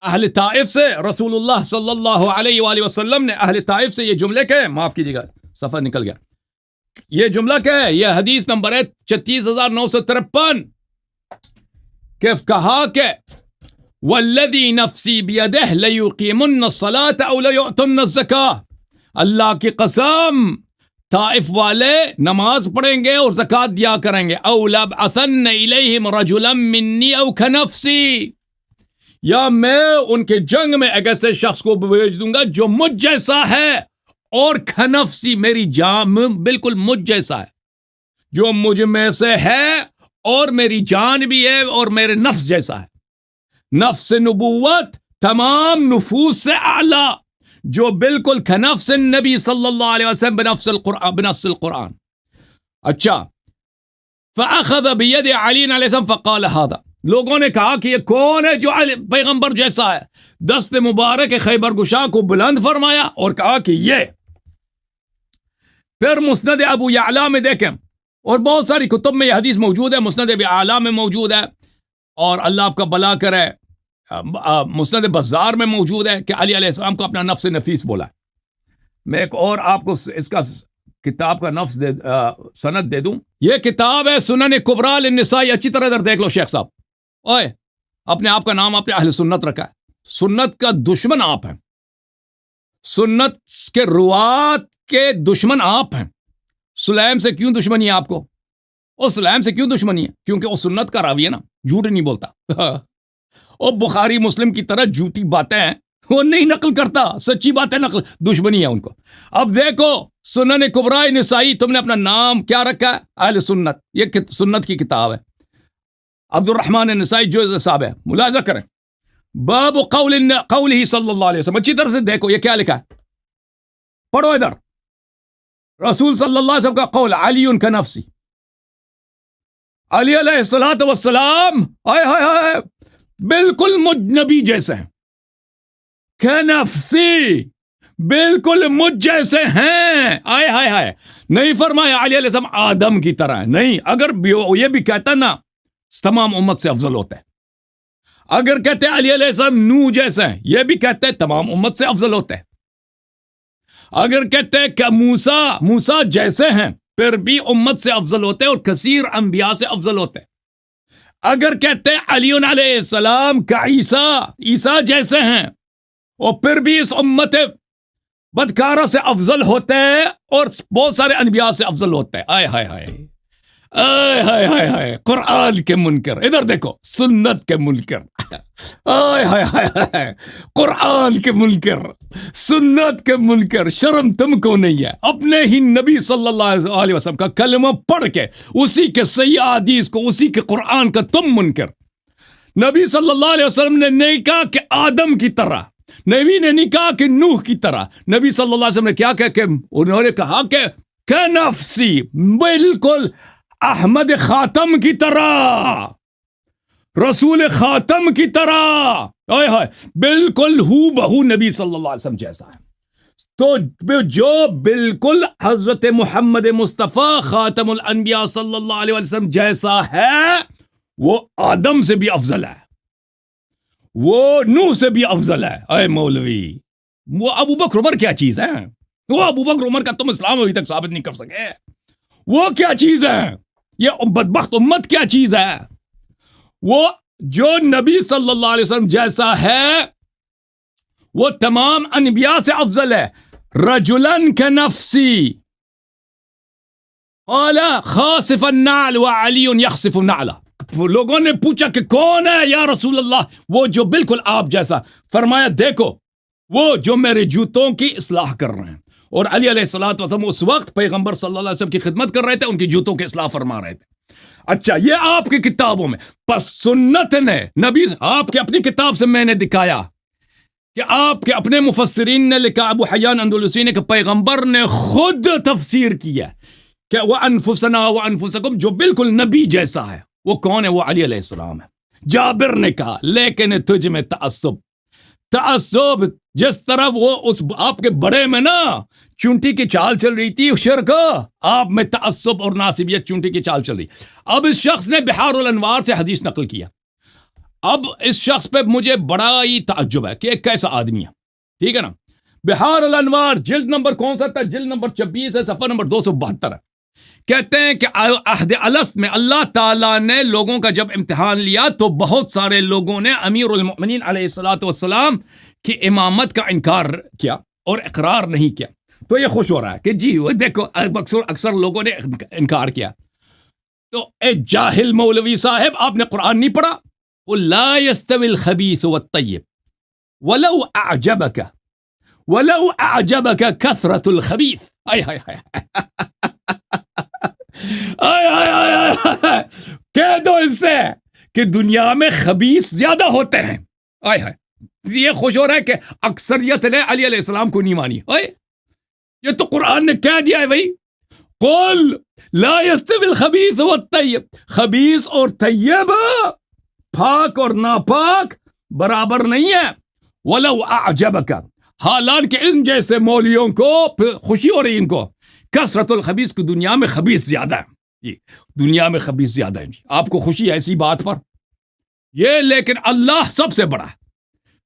اہل طائف سے. رسول اللہ صلی اللہ علیہ وآلہ وسلم نے اہل طائف سے یہ جملے کہے، معاف کیجیے گا صفحہ نکل گیا، یہ جملہ کیا ہے؟ یہ حدیث نمبر ہے 36953 کہ کہا کہ والذی نفسی بیدہ لیقیمن الصلاة او لیؤتن الزکاة، اللہ کی قسم طائف والے نماز پڑھیں گے اور زکوٰۃ دیا کریں گے. او لابعثن الیہم رجلا منی او کنفسی، یا میں ان کے جنگ میں ایک ایسے شخص کو بھیج دوں گا جو مجھ جیسا ہے، اور کنفسی میری جان بالکل مجھ جیسا ہے، جو مجھ میں سے ہے اور میری جان بھی ہے اور میرے نفس جیسا ہے. نفس نبوت تمام نفوس سے اعلیٰ، جو بالکل کنفس نبی صلی اللہ علیہ وسلم بنفس القرآن. اچھا، فأخذ بید علی علیہ السلام فقال هذا، لوگوں نے کہا کہ یہ کون ہے جو پیغمبر جیسا ہے؟ دست مبارک خیبر گشا کو بلند فرمایا اور کہا کہ یہ. پھر مسند ابو یعلا میں دیکھیں، اور بہت ساری کتب میں یہ حدیث موجود ہے، مسند ابو یعلا میں موجود ہے، اور اللہ آپ کا بھلا کرے مسند بزار میں موجود ہے کہ علی علیہ السلام کو اپنا نفس نفیس بولا ہے. میں ایک اور آپ کو اس کا کتاب کا سند دے دوں. یہ کتاب ہے سنن کبریٰ للنسائی. اچھی طرح ادھر دیکھ لو شیخ صاحب، اوئے اپنے آپ کا نام اپنے اہل سنت رکھا ہے. سنت کا دشمن آپ ہیں، سنت کے روات کے دشمن آپ ہیں. سلیم سے کیوں دشمنی ہے آپ کو؟ اور سلیم سے کیوں دشمنی ہے؟ کیونکہ وہ سنت کا راوی ہے نا، جھوٹ نہیں بولتا. اور بخاری مسلم کی طرح جھوٹی باتیں ہیں وہ نہیں نقل کرتا، سچی باتیں نقل، دشمنی ہے ان کو. اب دیکھو سنن کبریٰ نسائی، تم نے اپنا نام کیا رکھا ہے؟ اہل سنت. یہ سنت کی کتاب ہے، عبد الرحمن النسائی جزء 7 ہے. ملاحظہ کریں باب قولہ صلی اللہ علیہ وسلم. اچھی طرح سے دیکھو یہ کیا لکھا ہے، پڑھو ادھر. رسول صلی اللہ علیہ وسلم کا قول، علی کنفسی، علی علیہ الصلوۃ والسلام ہائے ہائے ہائے بالکل مجھ نبی جیسے ہیں. کنفسی بالکل مجھ جیسے ہیں. آئے ہائے ہائے، نہیں فرمایا علی علیہ السلام آدم کی طرح ہے. نہیں، اگر یہ بھی کہتا نا تمام امت سے افضل ہوتا ہے. اگر کہتے علی علیہ السلام نوح جیسے ہیں، یہ بھی کہتے تمام امت سے افضل ہوتا ہے. اگر کہتے کہ موسیٰ جیسے ہیں، پھر بھی امت سے افضل ہوتے ہیں اور کثیر انبیاء سے افضل ہوتے ہیں. اگر کہتے علی علیہ السلام کا عیسیٰ جیسے ہیں، اور پھر بھی اس امت بدکارہ سے افضل ہوتے ہیں اور بہت سارے انبیاء سے افضل ہوتے ہیں. آئے ہائے ہائے آئے ہائے ہائے ہائے، قرآن کے منکر. ادھر دیکھو سنت کے منکر. آئے ہائے ہائے ہائے، قرآن کے منکر، سنت کے منکر. شرم تم کو نہیں ہے؟ اپنے ہی نبی صلی اللہ علیہ وسلم کا کلمہ پڑھ کے اسی کے صحیح حدیث کو، اسی کے قرآن کا تم منکر. نبی صلی اللہ علیہ وسلم نے نہیں کہا کہ آدم کی طرح، نبی نے نہیں کہا کہ نوح کی طرح. نبی صلی اللہ علیہ وسلم نے کیا کہ انہوں نے کہا کہ نفسی، بالکل احمد خاتم کی طرح، رسول خاتم کی طرح، ہائے ہائے، بالکل ہو بہو نبی صلی اللہ علیہ وسلم جیسا ہے. تو جو بالکل حضرت محمد مصطفیٰ خاتم الانبیاء صلی اللہ علیہ وسلم جیسا ہے، وہ آدم سے بھی افضل ہے، وہ نوح سے بھی افضل ہے. اے مولوی، وہ ابو بکر عمر کیا چیز ہے؟ وہ ابو بکر عمر کا تم اسلام ابھی تک ثابت نہیں کر سکے. وہ کیا چیز ہے؟ یہ بدبخت امت کیا چیز ہے؟ وہ جو نبی صلی اللہ علیہ وسلم جیسا ہے وہ تمام انبیاء سے افضل ہے. رجلن کنفسی قال خاسف النعل وعلی یخسف النعل. لوگوں نے پوچھا کہ کون ہے یا رسول اللہ؟ وہ جو بالکل آپ جیسا. فرمایا دیکھو وہ جو میرے جوتوں کی اصلاح کر رہے ہیں، اور علی علیہ الصلوۃ والسلام اس وقت پیغمبر صلی اللہ علیہ وسلم کی خدمت کر رہے تھے، ان کی جوتوں کی اصلاح فرما رہے تھے. اچھا، یہ آپ کی کتابوں میں، پس سنت نے نبی آپ کے اپنی کتاب سے میں نے دکھایا کہ آپ کے اپنے مفسرین نے لکھا، ابو حیان اندلسی نے، کہ پیغمبر نے خود تفسیر کیا کہ وَأَنفُسَنَا وَأَنفُسَكُمْ، جو بالکل نبی جیسا ہے. وہ کون ہے؟ وہ علی علیہ السلام ہے. جابر نے کہا لیکن تجھ میں تعصب جس طرح وہ اس آپ کے بڑے میں نا چونٹی کی چال چل رہی تھی شرک، آپ میں تعصب اور ناسبیت چونٹی کی چال چل رہی. اب اس شخص نے بحار الانوار سے حدیث نقل کیا. اب اس شخص پہ مجھے بڑا ہی تعجب ہے کہ ایک کیسا آدمی ہے. ٹھیک ہے نا؟ بحار الانوار جلد نمبر کون سا تھا؟ جلد نمبر 26 ہے، صفحہ نمبر 272 ہے. کہتے ہیں کہ عہد الست میں اللہ تعالیٰ نے لوگوں کا جب امتحان لیا تو بہت سارے لوگوں نے امیر المؤمنین علیہ الصلوۃ والسلام کی امامت کا انکار کیا اور اقرار نہیں کیا. تو یہ خوش ہو رہا ہے کہ جی وہ دیکھو اکثر لوگوں نے انکار کیا. تو اے جاہل مولوی صاحب، آپ نے قرآن نہیں پڑھا؟ قل لا يستوي الخبيث والطيب ولو اعجبك كثرة الخبيث. آئے ہائے ہائے کہہ دو ان سے کہ دنیا میں خبیث زیادہ ہوتے ہیں. آئے ہائے، یہ خوش ہو رہا ہے کہ اکثریت نے علی علیہ السلام کو نہیں مانی. یہ تو قرآن نے کہہ دیا ہے بھائی، قل لا يستوي الخبيث والطيب، خبیث اور طیب، پاک اور ناپاک برابر نہیں ہے. ولو اعجبک، حالانکہ ان جیسے مولویوں کو خوشی ہو رہی ان کو، کثرت الخبیث کی دنیا میں خبیث زیادہ ہے. دنیا میں خبیث زیادہ ہے. آپ کو خوشی ہے ایسی بات پر؟ یہ لیکن اللہ سب سے بڑا ہے.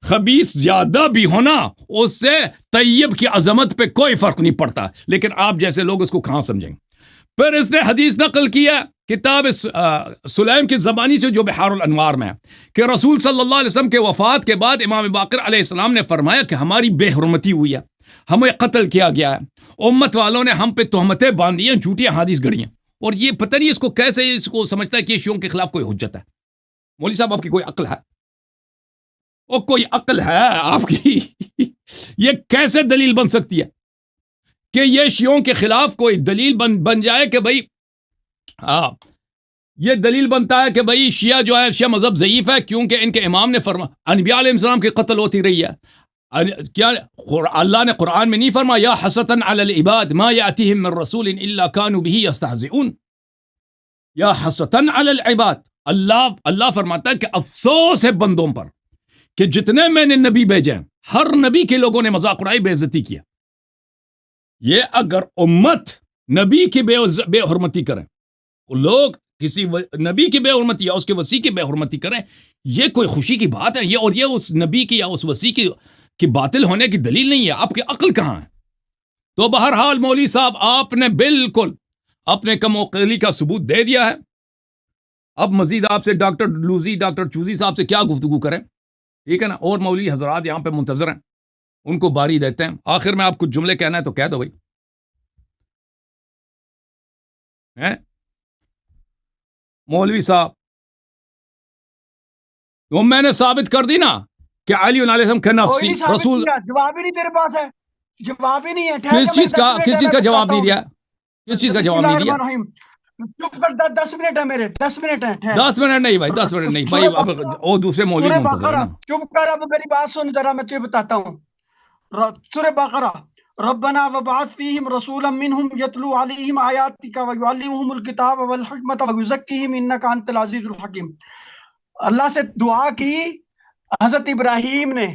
خبیث زیادہ بھی ہونا اس سے طیب کی عظمت پہ کوئی فرق نہیں پڑتا، لیکن آپ جیسے لوگ اس کو کہاں سمجھیں گے. پھر اس نے حدیث نقل کیا کتاب سلیم کی زبانی سے جو بحار الانوار میں ہے کہ رسول صلی اللہ علیہ وسلم کے وفات کے بعد امام باقر علیہ السلام نے فرمایا کہ ہماری بے حرمتی ہوئی ہے، ہمیں قتل کیا گیا ہے، امت والوں نے ہم پہ تہمتیں باندھی ہیں، جھوٹی حدیث گڑھی ہیں. اور یہ پتہ نہیں اس کو کیسے اس کو سمجھتا ہے کہ شیعوں کے خلاف کوئی حجت ہے. مولوی صاحب آپ کی کوئی عقل ہے؟ او کوئی عقل ہے آپ کی؟ یہ کیسے دلیل بن سکتی ہے کہ یہ شیعوں کے خلاف کوئی دلیل بن جائے کہ بھائی یہ دلیل بنتا ہے کہ بھائی شیعہ جو ہے، شیعہ مذہب ضعیف ہے کیونکہ ان کے امام نے فرمایا انبیاء علیہ السلام کی قتل ہوتی رہی ہے. کیا اللہ نے قرآن میں نہیں فرمایا یا حسرتاً علی العباد ما یاتیہم من رسول الا کانوا بہ یستہزئون؟ یا حسرتاً علی العباد، اللہ فرماتا ہے کہ افسوس ہے بندوں پر کہ جتنے میں نے نبی بھیجے ہیں ہر نبی کے لوگوں نے مذاق اڑائی، بے عزتی کیا. یہ اگر امت نبی کی بے حرمتی کریں، لوگ کسی نبی کی بے حرمتی یا اس کے وصی کی بے حرمتی کریں، یہ کوئی خوشی کی بات ہے؟ یہ اس نبی کی یا اس وصی کی باطل ہونے کی دلیل نہیں ہے. آپ کی عقل کہاں ہے؟ تو بہرحال مولوی صاحب آپ نے بالکل اپنے کم عقلی کا ثبوت دے دیا ہے. اب مزید آپ سے ڈاکٹر لوزی، ڈاکٹر چوزی صاحب سے کیا گفتگو کریں؟ ٹھیک ہے نا؟ اور مولوی حضرات یہاں پہ منتظر ہیں، ان کو باری دیتے ہیں. آخر میں آپ کچھ جملے کہنا ہے تو کہہ دو بھائی. مولوی صاحب وہ میں نے ثابت کر دی نا کہ علی علیہ السلام کا نفسی رسول. جواب ہی نہیں تیرے پاس ہے، جواب ہی نہیں ہے. کس چیز کا جواب نہیں دیا؟ کس چیز کا جواب نہیں دیا؟ چپ کر 10 منٹ ہے میرے 10 منٹ ہے ٹھہر 10 منٹ نہیں بھائی 10 منٹ نہیں بھائی سورہ اب بقرہ وہ دوسرے مولوی سورہ منتظر ہے بقرہ نا چپ کر اب میری بات سن ذرا میں تجھے بتاتا ہوں سورہ بقرہ ربنا وبعث فیہم رسولا منہم یتلو علیہم آیاتک ویعلمہم الکتاب والحکمت ویزکیہم انک انت العزیز الحکیم اللہ سے دعا کی حضرت ابراہیم نے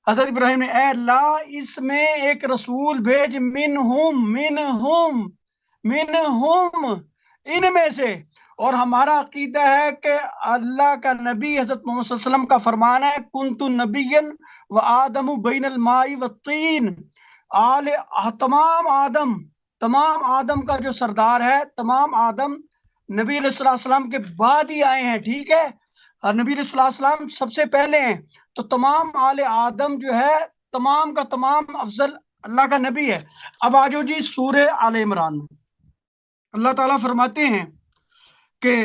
اے اللہ اس میں ایک رسول بھیج منہم ان میں سے اور ہمارا عقیدہ ہے کہ اللہ کا نبی حضرت محمد صلی اللہ علیہ وسلم کا فرمان ہے کنت نبیا و آدم بین الماء والطین تمام آدم کا جو سردار ہے تمام آدم نبی علیہ السلام کے بعد ہی آئے ہیں ٹھیک ہے اور نبی علیہ السلام سب سے پہلے ہیں تو تمام آل آدم جو ہے تمام کا تمام افضل اللہ کا نبی ہے اب آجو جی سورہ آل عمران میں اللہ تعالیٰ فرماتے ہیں کہ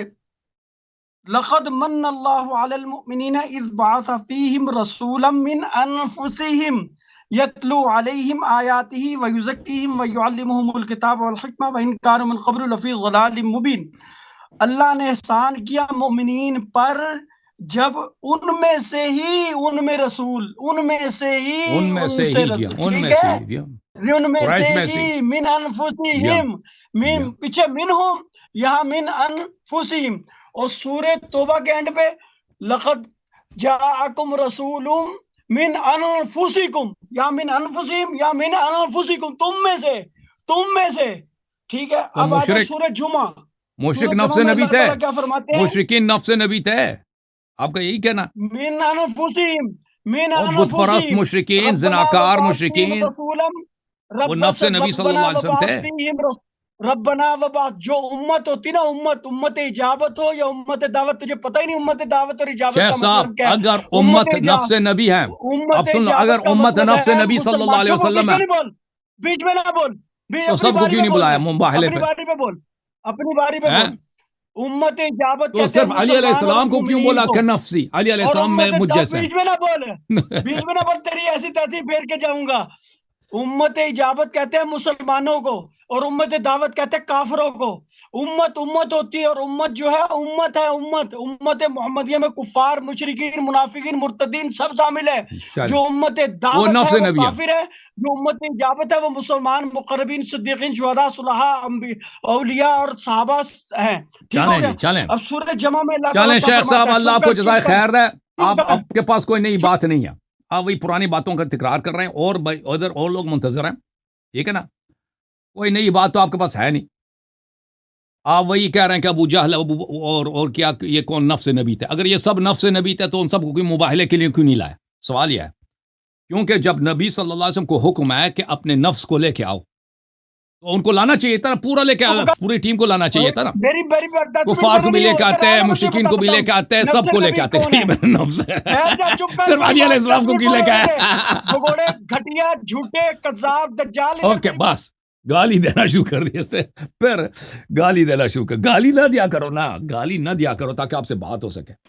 لقد من اللہ علی المؤمنین اذ بعث فیہم رسولا من انفسہم یتلو علیہم آیاتہ ویزکیہم ویعلمہم الکتاب والحکمہ وان کانوا من قبل لفی ضلال مبین اللہ نے احسان کیا مومنین پر جب ان میں سے رسول ان میں سے ہی من انفسہم پیچھے منہم یہاں من انفسہم اور سورہ توبہ کے اینڈ پہ لقد جاءکم رسول من انفسکم یا من انفسہم یا من انفسکم تم میں سے ٹھیک ہے اب آجائے سورہ جمعہ مشرک نفس نبی تھے مشرکین نفس نبی تھے آپ کا یہی کہنا من انفسہم بت پرست مشرکین زناکار مشرکین وہ نفس نبی صلی اللہ علیہ وسلم تھے ربنا وبعث جو امت ہوتی نا امت اجابت ہو یا امت دعوت تجھے پتہ ہی نہیں امت دعوت اور اجابت شیخ صاحب اگر امت نفس نبی ہے اب سن لو اگر امت نفس نبی صلی اللہ علیہ وسلم ہے بیچ میں نہ بول تو سب کو کیوں نہیں بلایا مباہلے اپنی باری پہ بول اپنی باری پہ بول امت اجابت تو صرف علی علیہ السلام کو کیوں بولا کہ نفسی علی علیہ السلام میں مجھ جیسے بیچ میں نہ بول تیری ایسی تیسی پھیر کے جاؤں گا امت اجابت کہتے ہیں مسلمانوں کو اور امت دعوت کہتے ہیں کافروں کو امت ہوتی ہے اور امت جو ہے امت محمدیہ میں کفار مشرکین منافقین مرتدین سب شامل ہے جو امت دعوت ہے وہ کافر ہے جو امت اجابت ہے وہ مسلمان مقربین صدیقین شہداء صلحاء اولیاء اور صحابہ ہیں ٹھیک ہو گیا اب سورہ جمعہ میں اللہ چلیں شیخ صاحب اللہ آپ کو جزائے خیر دے آپ کے پاس کوئی نئی بات نہیں ہے آپ وہی پرانی باتوں کا تکرار کر رہے ہیں اور ادھر اور لوگ منتظر ہیں ٹھیک ہے نا کوئی نئی بات تو آپ کے پاس ہے نہیں آپ وہی کہہ رہے ہیں کہ ابو جہل اور کیا یہ کون نفس نبی تھے اگر یہ سب نفس نبی تھے تو ان سب کو کوئی مباہلے کے لیے کیوں نہیں لائے سوال یہ ہے کیونکہ جب نبی صلی اللہ علیہ وسلم کو حکم ہے کہ اپنے نفس کو لے کے آؤ تو ان کو لانا چاہیے تھا پورا لے کے پوری ٹیم کو لانا چاہیے تھا نا کفار کو بھی لے کے آتے ہیں مشرکین کو بھی لے کے آتے ہیں سب کو لے کے آتے ہیں نفس صرف علی علیہ السلام کو کیوں لے کے آئے گھٹیا جھوٹے کذاب دجال اوکے بس گالی دینا شروع کر دی اس سے پھر گالی دینا شروع کر گالی نہ دیا کرو نا گالی نہ دیا کرو تاکہ آپ سے بات ہو سکے